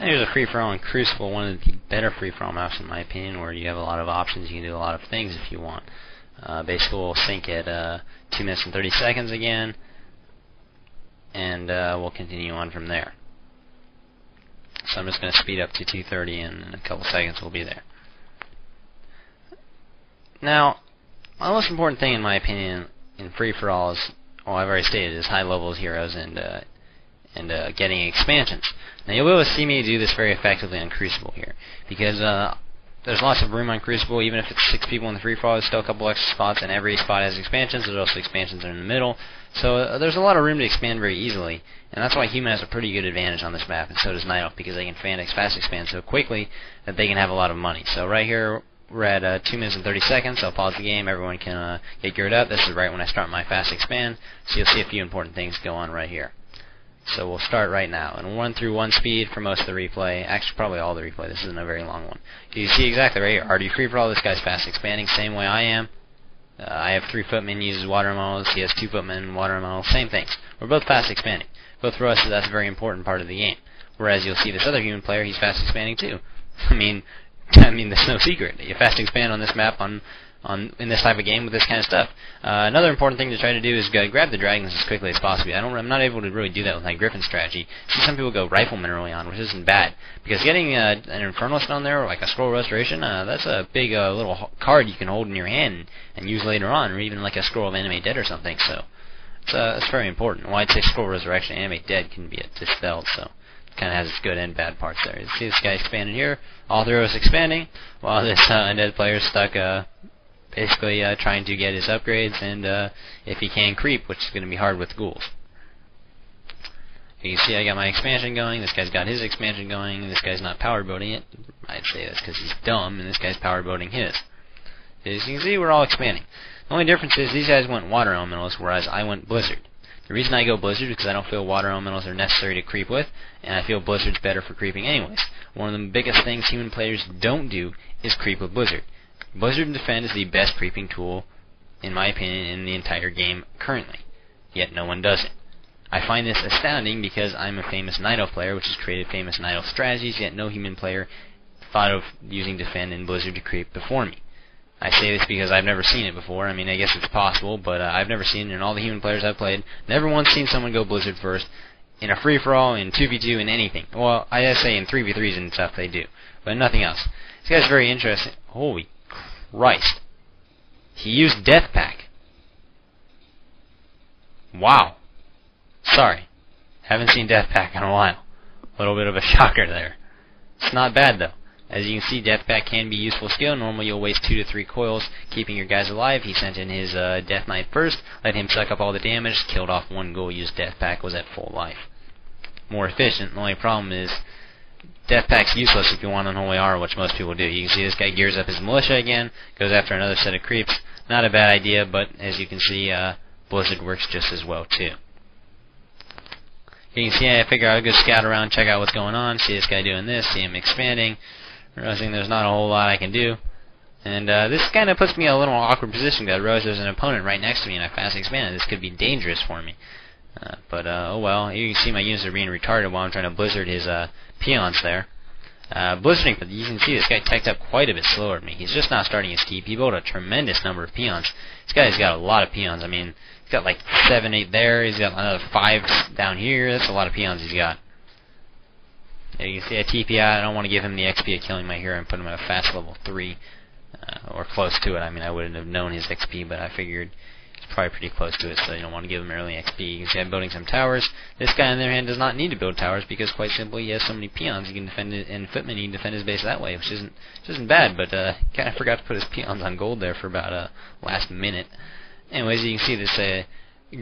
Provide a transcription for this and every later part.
Here's a free-for-all in Crucible, one of the better free-for-all maps in my opinion, where you have a lot of options. You can do a lot of things if you want. Basically, we'll sync at 2 minutes and 30 seconds again, and we'll continue on from there. So I'm just going to speed up to 2:30, and in a couple seconds we'll be there. Now, the most important thing in my opinion in free-for-all is, well, I've already stated, is high levels heroes and getting expansions. Now you'll be able to see me do this very effectively on Crucible here, because there's lots of room on Crucible. Even if it's 6 people in the free-for-all, there's still a couple extra spots, and every spot has expansions. There's also expansions in the middle, so there's a lot of room to expand very easily, and that's why Human has a pretty good advantage on this map, and so does Night Elf, because they can fast expand so quickly that they can have a lot of money. So right here, we're at 2 minutes and 30 seconds. I'll pause the game. Everyone can get geared up. This is right when I start my fast expand, so you'll see a few important things go on right here. So we'll start right now, and we'll run through one speed for most of the replay. Actually, probably all the replay. This isn't a very long one. You see exactly right here. Already free for all. This guy's fast expanding, same way I am. I have 3 footmen, uses water elementals. He has 2 footmen, water elementals. Same things. We're both fast expanding. Both for us, that's a very important part of the game. Whereas you'll see this other human player, he's fast expanding too. I mean, there's no secret. You fast expand on this map in this type of game with this kind of stuff. Another important thing to try to do is grab the dragons as quickly as possible. I'm not able to really do that with my Griffin strategy. See, some people go rifleman early on, which isn't bad, because getting an Infernal Stone there, or like a Scroll Restoration, that's a big little card you can hold in your hand and use later on, or even like a Scroll of Animate Dead or something. So it's very important. Well, I'd say Scroll Resurrection, Animate Dead can be dispelled. So it kind of has its good and bad parts there. You see this guy expanding here. All through us expanding, while this undead player is stuck basically trying to get his upgrades, and if he can, creep, which is going to be hard with ghouls. You can see I got my expansion going, this guy's got his expansion going, and this guy's not power boating it. I'd say that's because he's dumb, and this guy's power boating his. As you can see, we're all expanding. The only difference is these guys went water elementals, whereas I went blizzard. The reason I go blizzard is because I don't feel water elementals are necessary to creep with, and I feel blizzard's better for creeping anyways. One of the biggest things human players don't do is creep with blizzard. Blizzard and Defend is the best creeping tool, in my opinion, in the entire game currently. Yet no one does it. I find this astounding because I'm a famous Night Elf player, which has created famous Night Elf strategies, yet no human player thought of using Defend and Blizzard to creep before me. I say this because I've never seen it before. I mean, I guess it's possible, but I've never seen it in all the human players I've played. Never once seen someone go Blizzard first in a free-for-all, in 2v2, in anything. Well, I say in 3v3s and stuff they do, but nothing else. This guy's very interesting. Holy Christ. He used Death Pack. Wow. Sorry. Haven't seen Death Pack in a while. A little bit of a shocker there. It's not bad though. As you can see, Death Pack can be a useful skill. Normally you'll waste 2 to 3 coils keeping your guys alive. He sent in his Death Knight first, let him suck up all the damage, killed off 1 ghoul, used Death Pack, was at full life. More efficient. The only problem is Death Pack's useless if you want Unholy Aura, which most people do. You can see this guy gears up his militia again, goes after another set of creeps. Not a bad idea, but as you can see, Blizzard works just as well too. You can see I figure I'll go scout around, check out what's going on, see this guy doing this, see him expanding, realizing there's not a whole lot I can do. And this kind of puts me in a little awkward position because I realize there's an opponent right next to me and I fast expanded. This could be dangerous for me. Oh well, you can see my units are being retarded while I'm trying to blizzard his peons there. Blizzarding, you can see this guy teched up quite a bit slower than me. He's just not starting his keep. He built a tremendous number of peons. This guy's got a lot of peons. I mean, he's got like 7, 8 there. He's got another 5 down here. That's a lot of peons he's got. Yeah, you can see I TP out. I don't want to give him the XP of killing my hero and put him at a fast level 3. Or close to it. I mean, I wouldn't have known his XP, but I figured probably pretty close to it, so you don't want to give him early XP. You can see I'm building some towers. This guy, on the other hand, does not need to build towers because, quite simply, he has so many peons he can defend it, and footmen he can defend his base that way, which isn't bad. But kind of forgot to put his peons on gold there for about last minute. Anyways, you can see this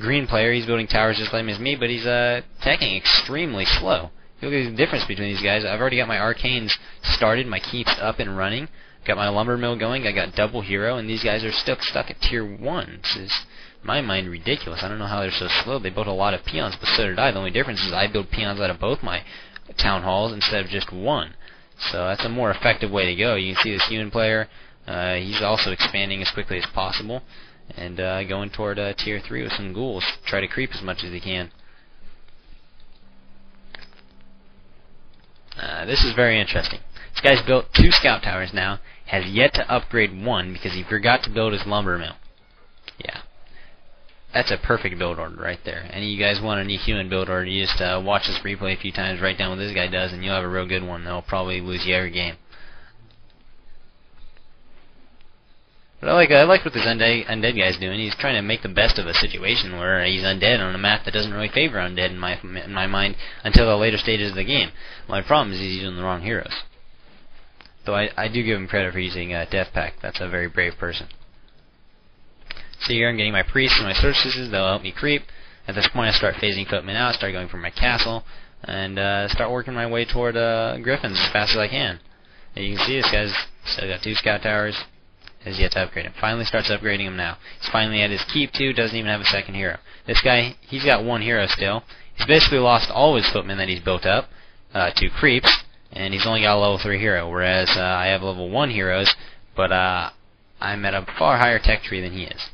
green player. He's building towers just like me, but he's teching extremely slow. Look at the difference between these guys. I've already got my arcanes started, my keeps up and running. Got my lumber mill going. I got double hero, and these guys are still stuck at tier 1. This is, in my mind, ridiculous. I don't know how they're so slow. They built a lot of peons, but so did I. The only difference is I build peons out of both my town halls instead of just 1. So that's a more effective way to go. You can see this human player. He's also expanding as quickly as possible and going toward tier 3 with some ghouls. Try to creep as much as he can. This is very interesting. This guy's built 2 scout towers now, has yet to upgrade 1 because he forgot to build his lumber mill. Yeah. That's a perfect build order right there. Any of you guys want a new human build order, you just watch this replay a few times, write down what this guy does, and you'll have a real good one. They'll probably lose you every game. But I like what this undead guy's doing. He's trying to make the best of a situation where he's undead on a map that doesn't really favor undead in my mind until the later stages of the game. My problem is he's using the wrong heroes. Though I do give him credit for using Death Pact. That's a very brave person. So here I'm getting my priests and my sorceresses. They'll help me creep. At this point I start phasing footmen out, start going for my castle, and start working my way toward griffins as fast as I can. And you can see this guy's still got 2 scout towers. Has yet to upgrade him. Finally starts upgrading him now. He's finally at his keep too, doesn't even have a second hero. This guy, he's got 1 hero still. He's basically lost all his footmen that he's built up to creeps, and he's only got a level 3 hero, whereas I have level 1 heroes, but I'm at a far higher tech tree than he is.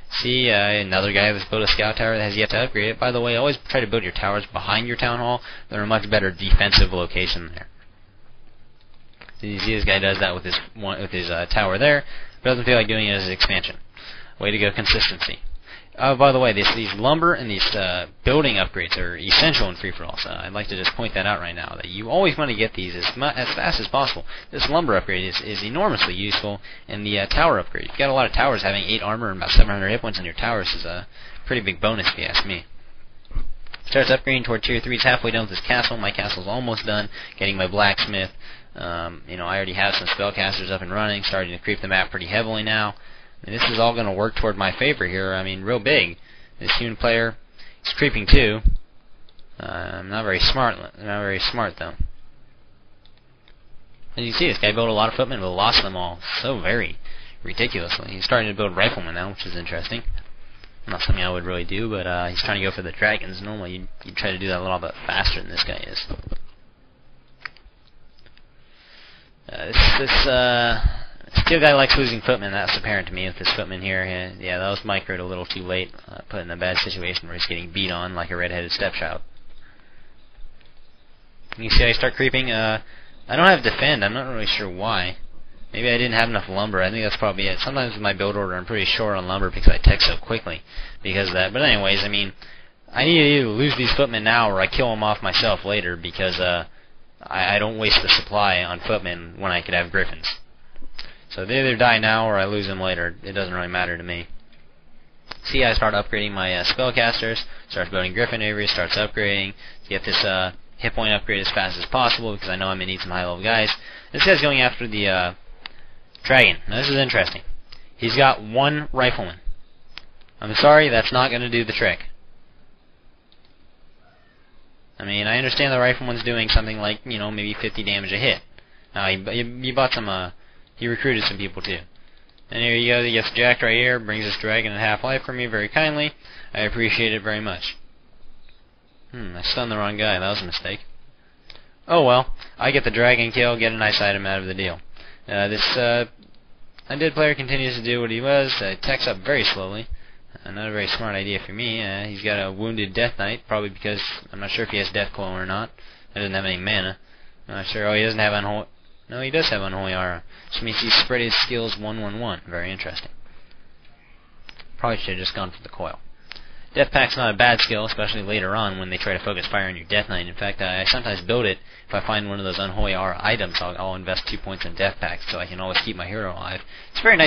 See, another guy that's built a scout tower that has yet to upgrade it. By the way, always try to build your towers behind your town hall. They're a much better defensive location there. So you see this guy does that with his tower there. Doesn't feel like doing it as an expansion. Way to go, consistency. By the way, these lumber and these building upgrades are essential in free-for-all, so I'd like to just point that out right now, that you always want to get these as fast as possible. This lumber upgrade is enormously useful, and the tower upgrade. If you've got a lot of towers, having 8 armor and about 700 hit points on your towers is a pretty big bonus, if you ask me. Starts upgrading toward tier 3. He's halfway done with his castle. My castle's almost done. Getting my blacksmith. I already have some spellcasters up and running, starting to creep the map pretty heavily now. And this is all going to work toward my favor here. I mean, real big. This human player is creeping too. Not very smart though. As you see, this guy built a lot of footmen, but lost them all so very ridiculously. He's starting to build riflemen now, which is interesting. Not something I would really do, but he's trying to go for the dragons. Normally, you'd try to do that a little bit faster than this guy is. This steel guy likes losing footmen. That's apparent to me with this footman here. Yeah, that was microed a little too late. Put in a bad situation where he's getting beat on like a redheaded stepchild. You see I start creeping. I don't have defend. I'm not really sure why. Maybe I didn't have enough lumber. I think that's probably it. Sometimes with my build order I'm pretty short on lumber because I tech so quickly because of that. But anyways, I mean, I need to either lose these footmen now or I kill them off myself later because I don't waste the supply on footmen when I could have griffins. So they either die now or I lose them later. It doesn't really matter to me. See, I start upgrading my spellcasters, starts building griffin areas, starts upgrading to get this hit point upgrade as fast as possible because I know I'm going to need some high level guys. This guy's going after the dragon. Now this is interesting. He's got 1 rifleman. I'm sorry, that's not going to do the trick. I mean, I understand the rifleman's doing something like, maybe 50 damage a hit. Now, he bought some, he recruited some people too. And here you go, he gets jacked right here, brings this dragon at half-life for me very kindly. I appreciate it very much. I stunned the wrong guy, that was a mistake. Oh well, I get the dragon kill, get a nice item out of the deal. This undead player continues to do what he was, techs up very slowly. Not a very smart idea for me. He's got a wounded Death Knight, probably because I'm not sure if he has Death Clone or not. He doesn't have any mana. I'm not sure. Oh, he doesn't have Unholy. No, he does have Unholy Aura. Which means he spread his skills 1-1-1. Very interesting. Probably should have just gone for the coil. Death Pact's not a bad skill, especially later on when they try to focus fire on your Death Knight. In fact, I sometimes build it. If I find one of those Unholy Aura items, I'll invest 2 points in Death Pact so I can always keep my hero alive. It's very nice.